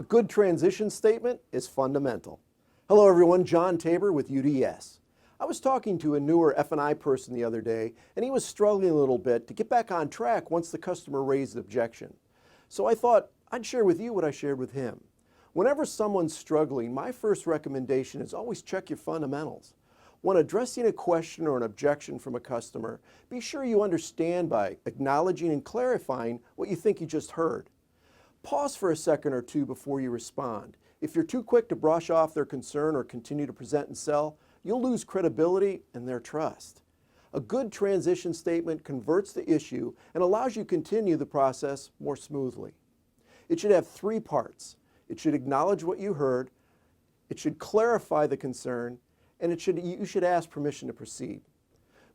good transition statement is fundamental. Hello everyone, John Tabor with UDS. I was talking to a newer F&I person the other day, and he was struggling a little bit to get back on track once the customer raised an objection. So I thought I'd share with you what I shared with him. Whenever someone's struggling, my first recommendation is always check your fundamentals. When addressing a question or an objection from a customer, be sure you understand by acknowledging and clarifying what you think you just heard. Pause for a second or two before you respond. If you're too quick to brush off their concern or continue to present and sell, you'll lose credibility and their trust. A good transition statement converts the issue and allows you to continue the process more smoothly. It should have three parts. It should acknowledge what you heard, it should clarify the concern, and you should ask permission to proceed.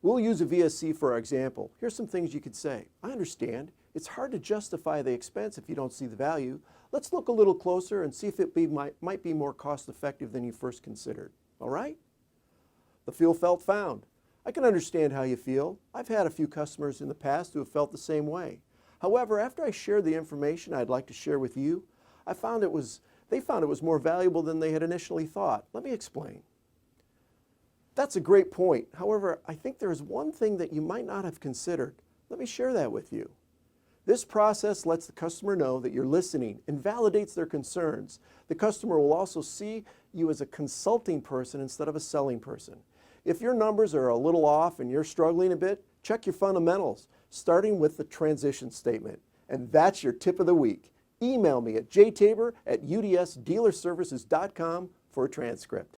We'll use a VSC for our example. Here's some things you could say. I understand. It's hard to justify the expense if you don't see the value. Let's look a little closer and see if it might be more cost effective than you first considered. All right? The feel, felt, found. I can understand how you feel. I've had a few customers in the past who have felt the same way. However, after I shared the information I'd like to share with you, they found it was more valuable than they had initially thought. Let me explain. That's a great point. However, I think there is one thing that you might not have considered. Let me share that with you. This process lets the customer know that you're listening and validates their concerns. The customer will also see you as a consulting person instead of a selling person. If your numbers are a little off and you're struggling a bit, check your fundamentals, starting with the transition statement. And that's your tip of the week. Email me at jtabor@udsdealerservices.com for a transcript.